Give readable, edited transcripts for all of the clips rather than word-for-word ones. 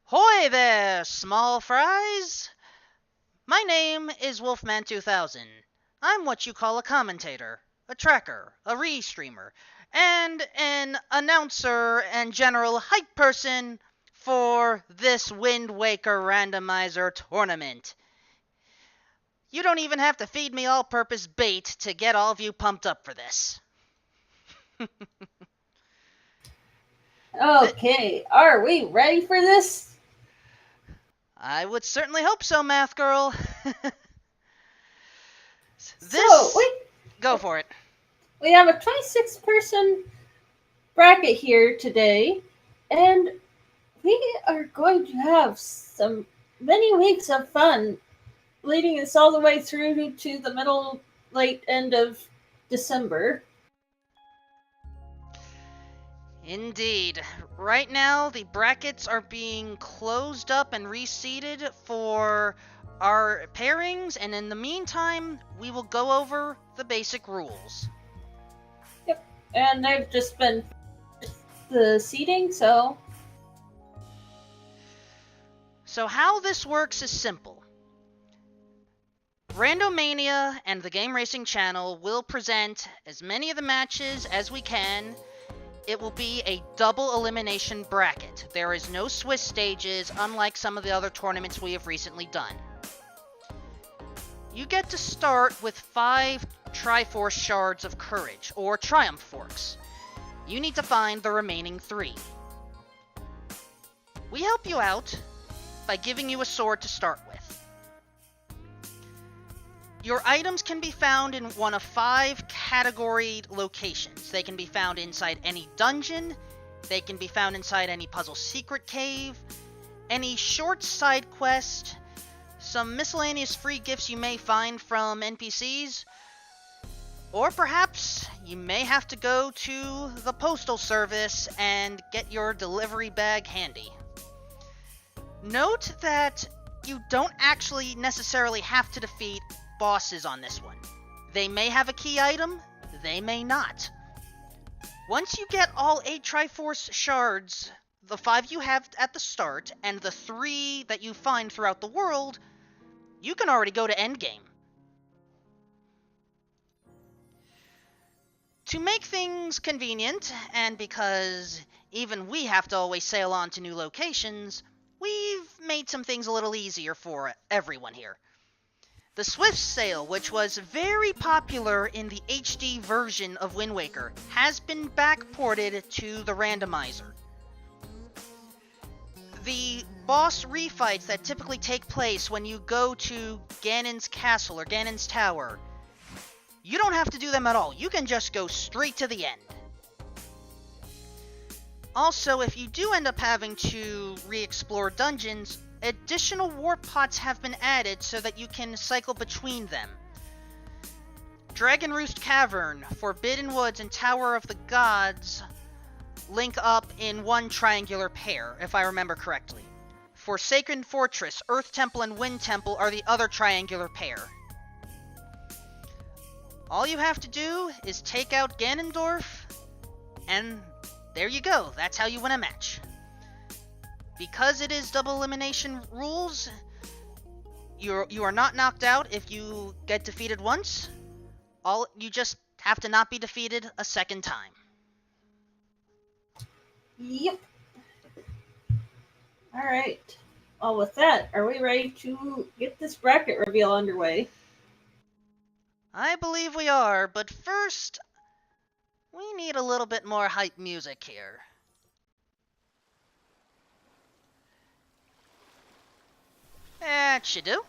Hoy there, small fries! My name is Wolfman2000. I'm what you call a commentator, a tracker, a restreamer, and an announcer and general hype person for this Wind Waker randomizer tournament. You don't even have to feed me all-purpose bait to get all of you pumped up for this. Okay, are we ready for this? I would certainly hope so, Math Girl. Go for it. We have a 26-person bracket here today, and we are going to have some many weeks of fun leading us all the way through to the late end of December. Indeed. Right now, the brackets are being closed up and reseeded for our pairings, and in the meantime, we will go over the basic rules. Yep, and they've just been the seeding, so... So how this works is simple. Randomania and the Game Racing channel will present as many of the matches as we can. It will be a double elimination bracket. There is no Swiss stages, unlike some of the other tournaments we have recently done. You get to start with 5 Triforce Shards of Courage, or Triumph Forks. You need to find the remaining 3. We help you out by giving you a sword to start with. Your items can be found in one of 5 categoried locations. They can be found inside any dungeon, they can be found inside any puzzle secret cave, any short side quest, some miscellaneous free gifts you may find from NPCs, or perhaps you may have to go to the postal service and get your delivery bag handy. Note that you don't actually necessarily have to defeat bosses on this one. They may have a key item, they may not. Once you get all 8 Triforce shards, the 5 you have at the start, and the 3 that you find throughout the world, you can already go to endgame. To make things convenient, and because even we have to always sail on to new locations, we've made some things a little easier for everyone here. The Swift Sail, which was very popular in the HD version of Wind Waker, has been backported to the randomizer. The boss refights that typically take place when you go to Ganon's Castle or Ganon's Tower, you don't have to do them at all. You can just go straight to the end. Also, if you do end up having to re-explore dungeons, additional warp pots have been added so that you can cycle between them. Dragon Roost Cavern, Forbidden Woods, and Tower of the Gods link up in one triangular pair, if I remember correctly. Forsaken Fortress, Earth Temple, and Wind Temple are the other triangular pair. All you have to do is take out Ganondorf, and there you go. That's how you win a match. Because it is double elimination rules, you are not knocked out if you get defeated once. You just have to not be defeated a second time. Yep. Alright. Well, with that, are we ready to get this bracket reveal underway? I believe we are, but first, we need a little bit more hype music here. That should do.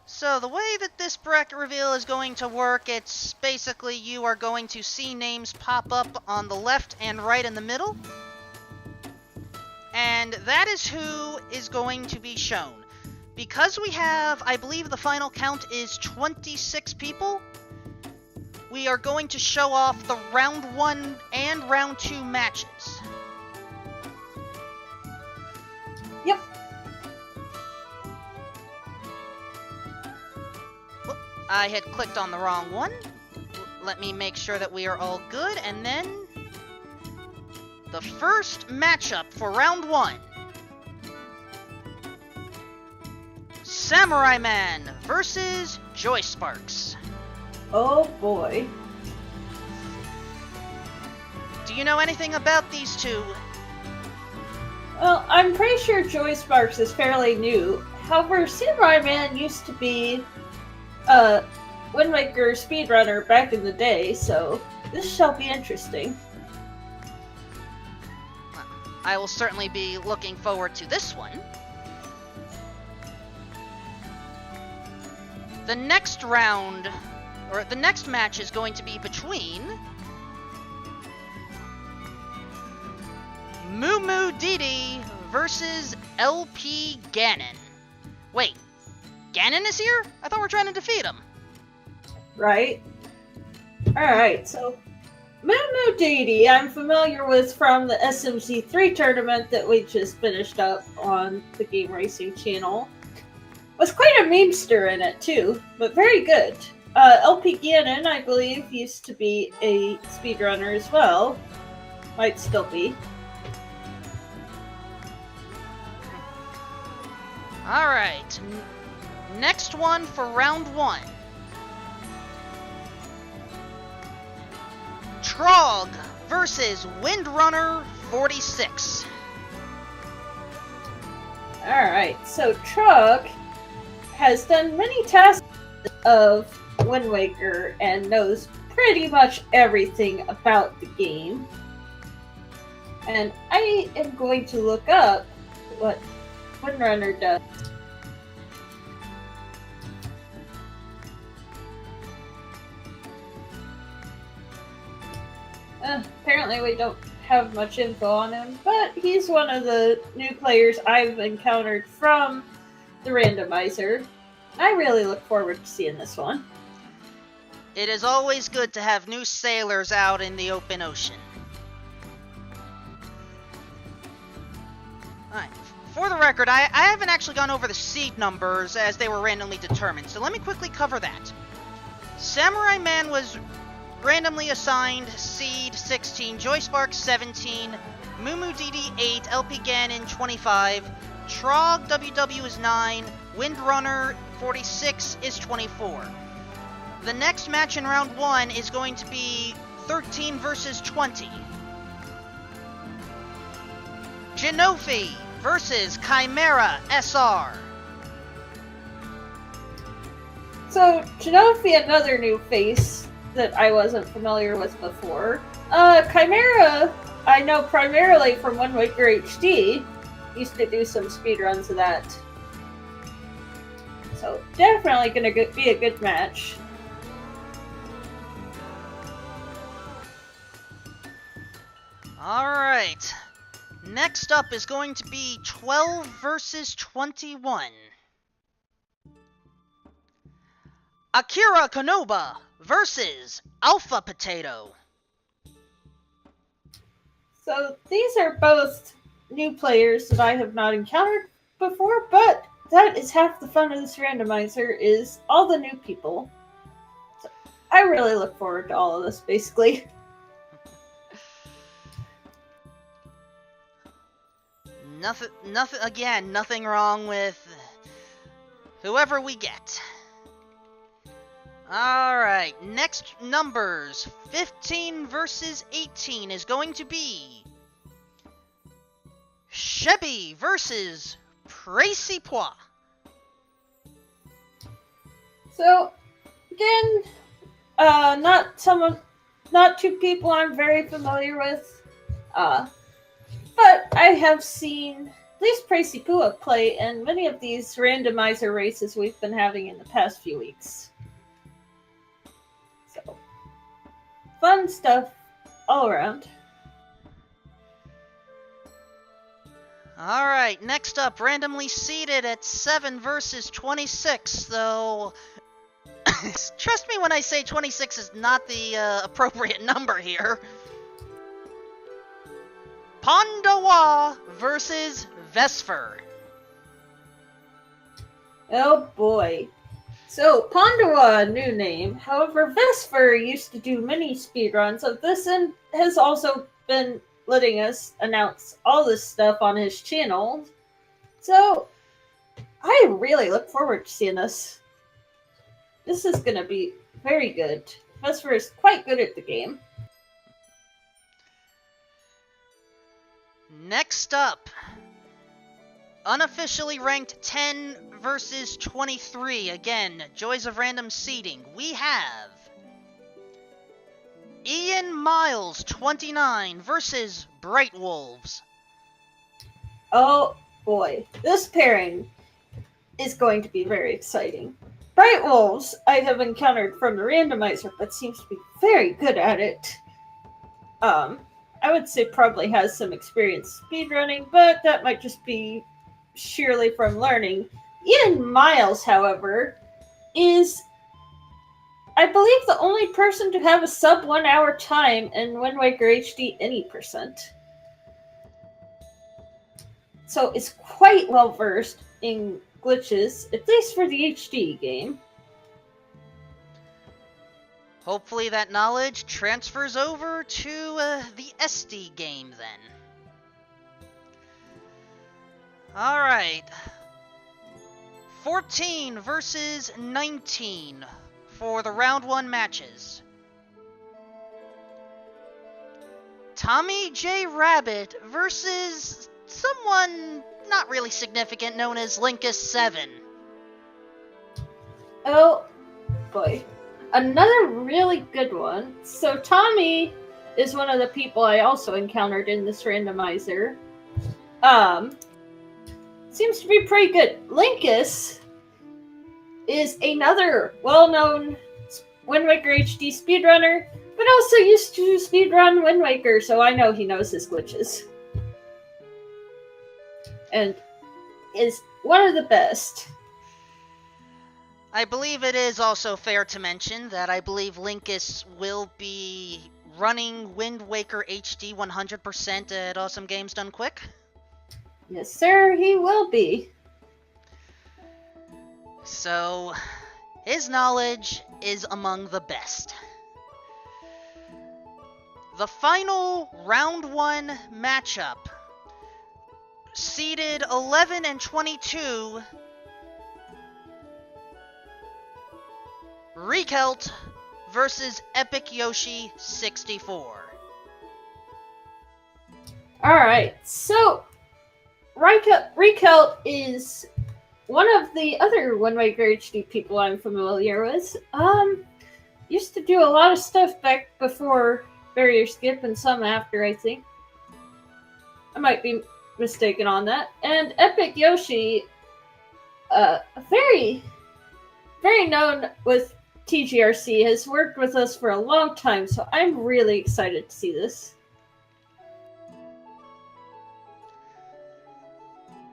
So the way that this bracket reveal is going to work, it's basically you are going to see names pop up on the left and right in the middle. And that is who is going to be shown. Because we have, I believe the final count is 26 people, we are going to show off the round 1 and round 2 matches. Yep. I had clicked on the wrong one. Let me make sure that we are all good, and then the first matchup for round 1 Samurai Man versus Joy Sparks. Oh boy. Do you know anything about these two? Well, I'm pretty sure Joy Sparks is fairly new. However, Samurai Man used to be a Wind Waker speedrunner back in the day, so this shall be interesting. I will certainly be looking forward to this one. The next round, or the next match, is going to be between Moo Didi versus LP Ganon. Wait, Ganon is here? I thought we were trying to defeat him. Right? Alright, so Moo Didi, I'm familiar with from the SMC3 tournament that we just finished up on the Game Racing channel. Was quite a memester in it too, but very good. LP Ganon, I believe, used to be a speedrunner as well. Might still be. Alright, next one for round 1. Trog versus Windrunner 46. Alright, so Trog has done many tasks of Wind Waker and knows pretty much everything about the game. And I am going to look up what Windrunner does. Apparently we don't have much info on him, but he's one of the new players I've encountered from the randomizer. I really look forward to seeing this one. It is always good to have new sailors out in the open ocean. Alright, for the record, I haven't actually gone over the seed numbers as they were randomly determined, so let me quickly cover that. Samurai Man was randomly assigned seed 16, Joy Sparks 17, Moo Didi 8, LP Ganon 25, Trog WW is 9, Windrunner 46 is 24. The next match in round 1 is going to be 13 versus 20. Genofi versus Chimera SR. So, Genofi, another new face that I wasn't familiar with before. Chimera, I know primarily from Wind Waker HD. Used to do some speedruns of that. So, definitely going to be a good match. Alright. Next up is going to be 12 versus 21. Akira Konoba versus Alpha Potato. So these are both new players that I have not encountered before, but that is half the fun of this randomizer, is all the new people. So I really look forward to all of this, basically. Nothing wrong with whoever we get. Alright, next numbers. 15 versus 18 is going to be Chevy versus Précipois. So, again, not two people I'm very familiar with. But I have seen at least Précipois play in many of these randomizer races we've been having in the past few weeks. So, fun stuff all around. Alright, next up, randomly seeded at 7 versus 26, though trust me when I say 26 is not the appropriate number here. Pandawa versus Vesper. Oh boy. So, Pandawa, new name. However, Vesper used to do many speedruns of this and has also been letting us announce all this stuff on his channel. So, I really look forward to seeing this. This is going to be very good. Vesper is quite good at the game. Next up, unofficially ranked 10 versus 23. Again, Joys of Random Seeding. We have Ian Miles, 29, versus Bright Wolves. Oh boy, this pairing is going to be very exciting. Bright Wolves I have encountered from the randomizer, but seems to be very good at it. I would say probably has some experience speedrunning, but that might just be sheerly from learning. Ian Miles, however, is, I believe, the only person to have a sub 1 hour time in Wind Waker HD any percent. So it's quite well versed in glitches, at least for the HD game. Hopefully that knowledge transfers over to the SD game then. Alright. 14 versus 19 for the round 1 matches. Tommy J. Rabbit versus someone not really significant known as Linkus7. Oh boy. Another really good one. So Tommy is one of the people I also encountered in this randomizer. Seems to be pretty good. Linkus is another well-known Wind Waker HD speedrunner, but also used to speedrun Wind Waker, so I know he knows his glitches. And is one of the best. I believe it is also fair to mention that I believe Linkus will be running Wind Waker HD 100% at Awesome Games Done Quick. Yes, sir, he will be. So, his knowledge is among the best. The final round 1 matchup, seeded 11 and 22, Rekelt versus Epic Yoshi 64. Alright, so Rekelt is one of the other Wind Waker HD people I'm familiar with. Used to do a lot of stuff back before Barrier Skip and some after, I think. I might be mistaken on that. And Epic Yoshi, very, very known with TGRC, has worked with us for a long time, so I'm really excited to see this.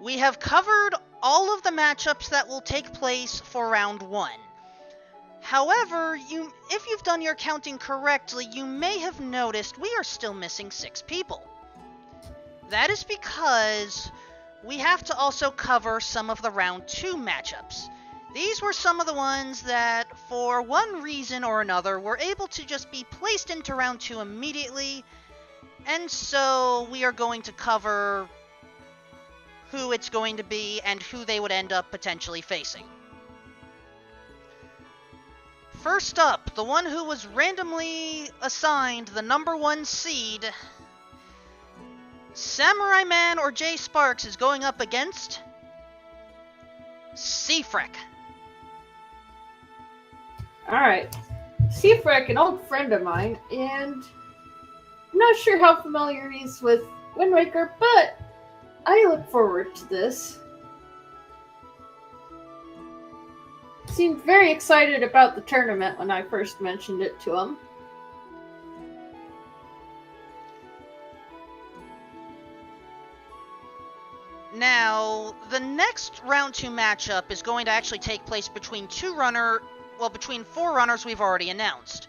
We have covered all of the matchups that will take place for round 1. However, if you've done your counting correctly, you may have noticed we are still missing 6 people. That is because we have to also cover some of the round 2 matchups. These were some of the ones that, for one reason or another, were able to just be placed into round 2 immediately, and so we are going to cover who it's going to be and who they would end up potentially facing. First up, the one who was randomly assigned the number 1 seed, Samurai Man or Jay Sparks, is going up against Seafrek. Alright. Seafrek, an old friend of mine, and I'm not sure how familiar he is with Wind Waker, but I look forward to this. Seemed very excited about the tournament when I first mentioned it to him. Now, the next round 2 matchup is going to actually take place between between 4 runners we've already announced.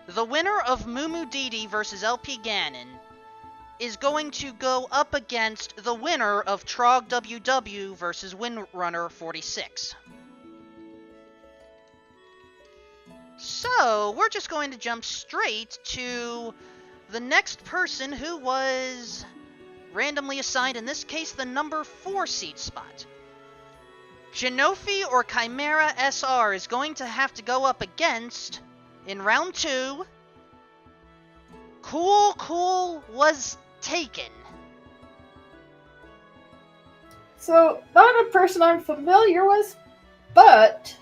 The winner of Mumu Didi versus LP Ganon is going to go up against the winner of Trog WW versus Windrunner 46. So, we're just going to jump straight to the next person who was randomly assigned, in this case, the number 4 seed spot. Genofi or Chimera SR is going to have to go up against, in round 2, Cool was taken. So, not a person I'm familiar with, but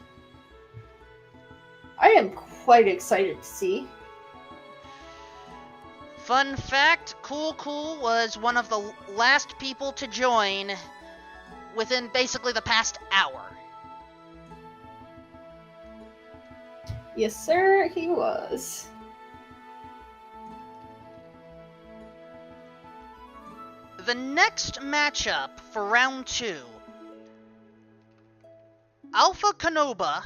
I am quite excited to see. Fun fact, Cool was one of the last people to join within basically the past hour. Yes, sir, he was. The next matchup for round 2, Alpha Konoba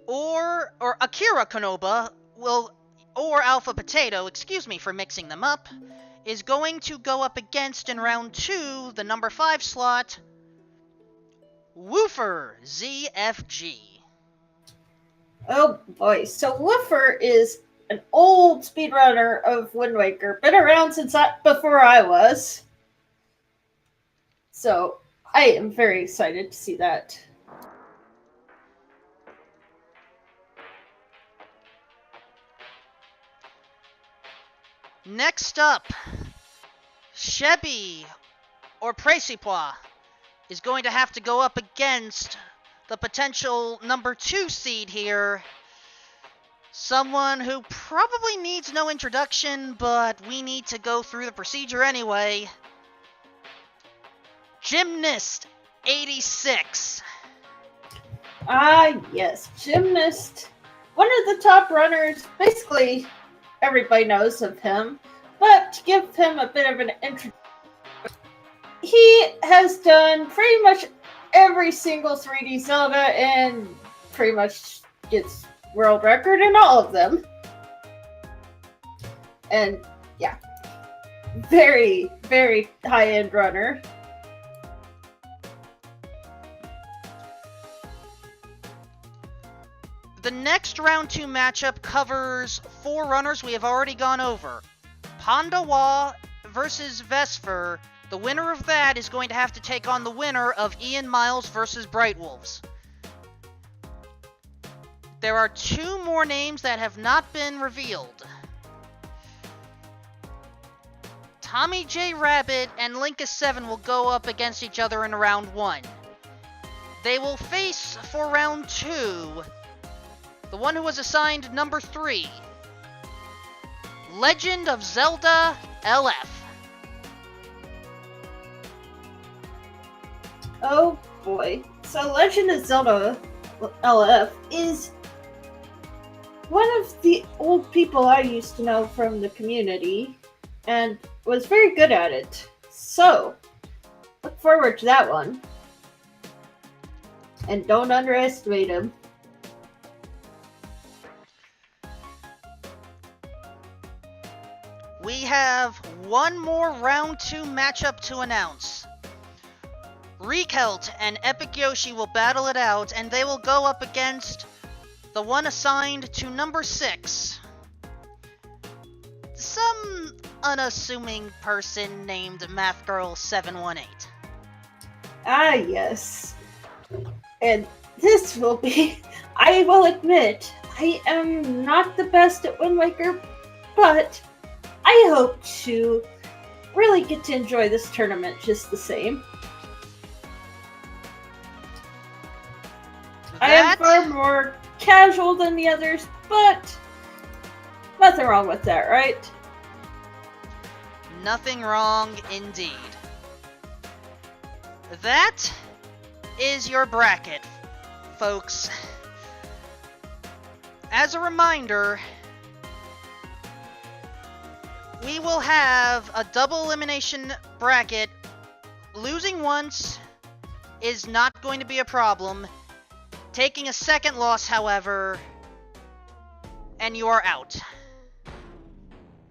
or Akira Konoba or Alpha Potato, excuse me for mixing them up, is going to go up against in round 2, the number 5 slot, Woofer ZFG. Oh boy, so Woofer is an old speedrunner of Wind Waker, been around since before I was. So, I am very excited to see that. Next up, Chevy or Précipois is going to have to go up against the potential number 2 seed here. Someone who probably needs no introduction, but we need to go through the procedure anyway. Gymnast 86. Ah, yes, Gymnast. One of the top runners. Basically, everybody knows of him. But to give him a bit of an introduction, he has done pretty much every single 3D Zelda and pretty much gets world record in all of them. And yeah, very, very high-end runner. The next round 2 matchup covers 4 runners we have already gone over. Pandawa versus Vesper. The winner of that is going to have to take on the winner of Ian Miles versus Bright Wolves. There are 2 more names that have not been revealed. Tommy J. Rabbit and Linkus7 will go up against each other in round 1. They will face for round 2 the one who was assigned number 3, Legend of Zelda LF. Oh boy. So Legend of Zelda LF is one of the old people I used to know from the community and was very good at it. So, look forward to that one. And don't underestimate him. We have one more round 2 matchup to announce. Rekelt and Epic Yoshi will battle it out, and they will go up against the one assigned to number 6. Some unassuming person named MathGirl718. Ah, yes. And this will be, I will admit, I am not the best at Wind Waker, but I hope to really get to enjoy this tournament just the same. I am far more casual than the others, but nothing wrong with that, right? Nothing wrong indeed. That is your bracket, folks. As a reminder, we will have a double elimination bracket. Losing once is not going to be a problem. Taking a second loss, however, and you are out.